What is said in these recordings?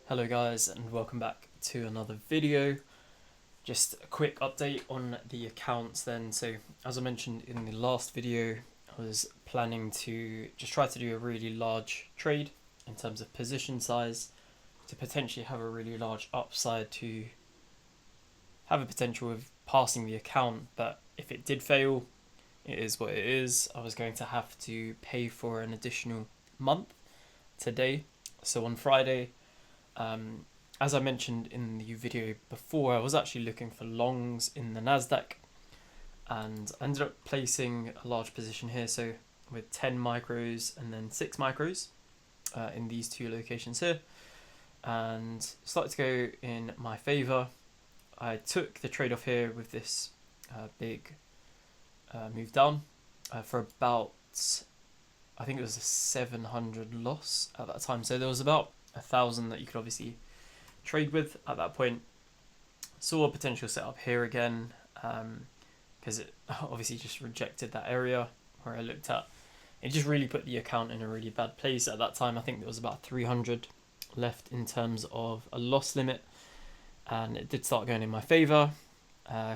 Hello guys, and welcome back to another video. Just a quick update on the accounts then. So as I mentioned in the last video, I was planning to just try to do a really large trade in terms of position size to potentially have a really large upside to have a potential of passing the account. But if it did fail, it is what it is. I was going to have to pay for an additional month today. So on Friday, as I mentioned in the video before, I was actually looking for longs in the Nasdaq, and I ended up placing a large position here, so with 10 micros and then 6 micros in these two locations here, and started to go in my favor. I took the trade off here with this big move down for about, I think it was a 700 loss at that time, so there was about 1,000 that you could obviously trade with at that point. Saw a potential setup here again, because it obviously just rejected that area where I looked at. It just really put the account in a really bad place at that time. I think there was about 300 left in terms of a loss limit, and it did start going in my favor.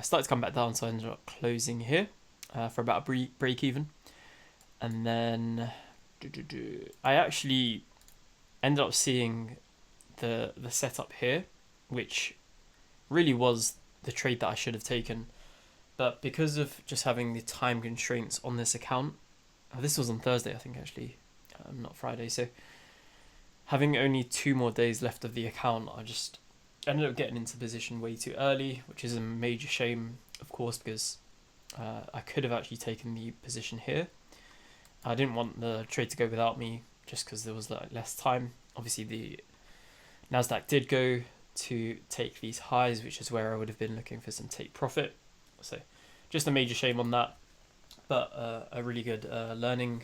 Started to come back down, so I ended up closing here for about a break even, and then I actually ended up seeing the setup here, which really was the trade that I should have taken. But because of just having the time constraints on this account, this was on Thursday, I think, actually, not Friday. So having only 2 more days left of the account, I just ended up getting into position way too early, which is a major shame, of course, because I could have actually taken the position here. I didn't want the trade to go without me just because there was less time. Obviously, the Nasdaq did go to take these highs, which is where I would have been looking for some take profit. So just a major shame on that, but a really good learning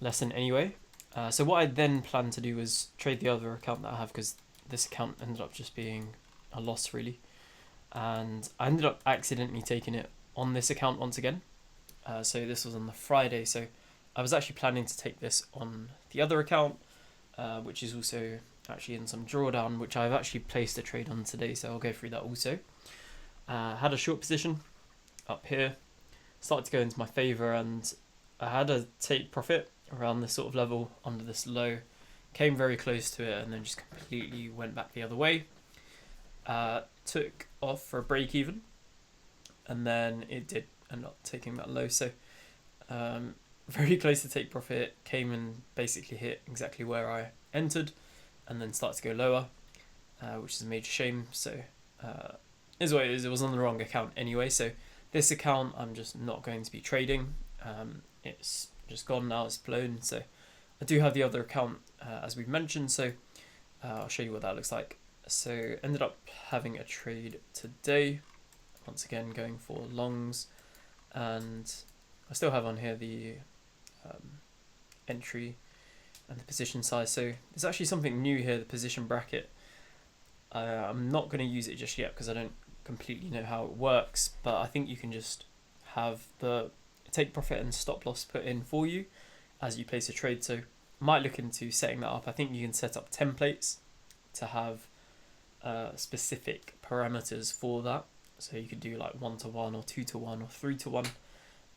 lesson anyway. So what I then planned to do was trade the other account that I have, because this account ended up just being a loss really, and I ended up accidentally taking it on this account once again. So this was on the Friday, so I was actually planning to take this on the other account, which is also actually in some drawdown, which I've actually placed a trade on today, so I'll go through that also. Had a short position up here, started to go into my favor, and I had a take profit around this sort of level under this low, came very close to it, and then just completely went back the other way. Took off for a break even, and then it did end up taking that low, so very close to take profit, came and basically hit exactly where I entered, and then started to go lower, which is a major shame. So is what it is. It was on the wrong account anyway, so this account I'm just not going to be trading. It's just gone now, it's blown. So I do have the other account, as we've mentioned, so I'll show you what that looks like. So ended up having a trade today, once again going for longs, and I still have on here the entry and the position size. So there's actually something new here, the position bracket. I'm not going to use it just yet because I don't completely know how it works, but I think you can just have the take profit and stop loss put in for you as you place a trade. So I might look into setting that up. I think you can set up templates to have specific parameters for that. So you could do like 1-to-1 or 2-to-1 or 3-to-1.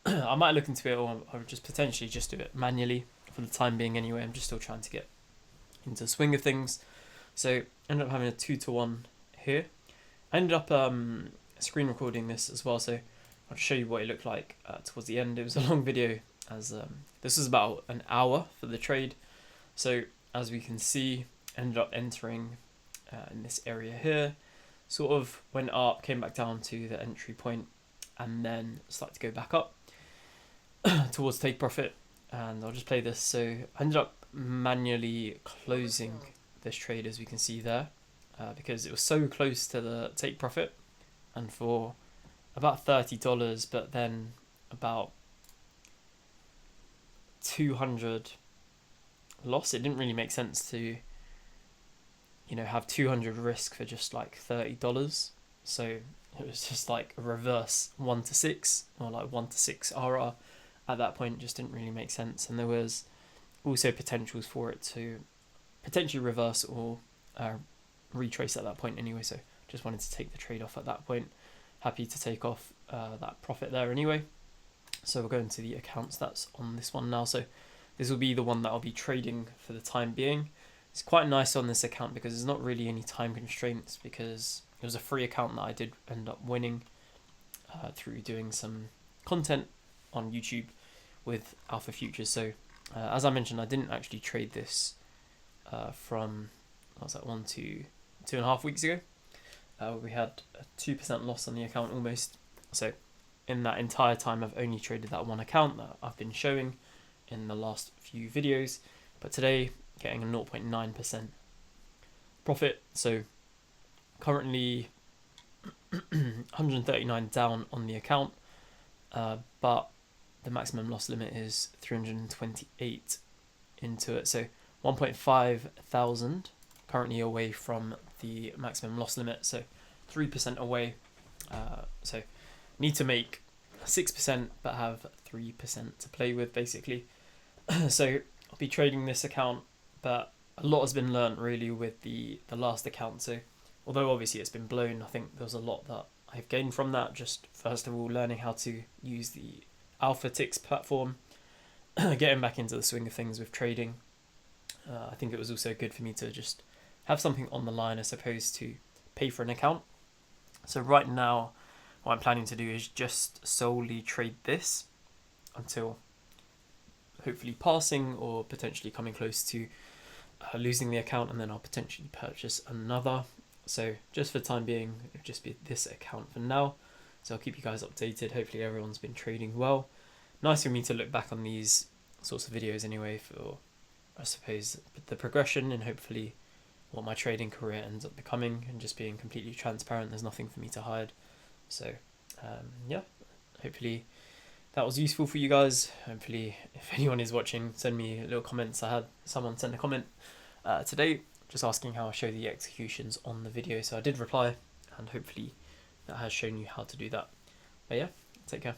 I might look into it, or I would just potentially just do it manually for the time being anyway. I'm just still trying to get into the swing of things. So ended up having a 2-to-1 here. I ended up screen recording this as well, so I'll show you what it looked like towards the end. It was a long video, as this was about an hour for the trade. So as we can see, ended up entering in this area here, sort of went up, came back down to the entry point, and then started to go back up towards take profit. And I'll just play this. So I ended up manually closing this trade, as we can see there, because it was so close to the take profit, and for about $30, but then about 200 loss. It didn't really make sense to, have 200 risk for just like $30. So it was just like a reverse 1-to-6 or like 1-to-6 RR at that point. Just didn't really make sense, and there was also potentials for it to potentially reverse or retrace at that point anyway, so just wanted to take the trade off at that point. Happy to take off that profit there anyway. So we'll go into the accounts that's on this one now. So this will be the one that I'll be trading for the time being. It's quite nice on this account because there's not really any time constraints, because it was a free account that I did end up winning through doing some content on YouTube with Alpha Futures. So as I mentioned, I didn't actually trade this from, what was that, 1 to 2.5 weeks ago. We had a 2% loss on the account almost. So in that entire time, I've only traded that one account that I've been showing in the last few videos. But today, getting a 0.9% profit. So currently 139 down on the account, but the maximum loss limit is 328 into it. So 1.5 thousand currently away from the maximum loss limit. So 3% away. So need to make 6% but have 3% to play with basically. So I'll be trading this account, but a lot has been learnt really with the last account. So although obviously it's been blown, I think there's a lot that I've gained from that. Just first of all, learning how to use the Alpha Ticks platform, getting back into the swing of things with trading. I think it was also good for me to just have something on the line as opposed to pay for an account. So right now, what I'm planning to do is just solely trade this until hopefully passing or potentially coming close to losing the account, and then I'll potentially purchase another. So just for the time being, it'll just be this account for now. So I'll keep you guys updated. Hopefully everyone's been trading well. Nice for me to look back on these sorts of videos anyway for, I suppose, the progression and hopefully what my trading career ends up becoming, and just being completely transparent. There's nothing for me to hide. So yeah, hopefully that was useful for you guys. Hopefully if anyone is watching, send me little comments. I had someone send a comment today just asking how I show the executions on the video, so I did reply, and hopefully that has shown you how to do that. But yeah, take care.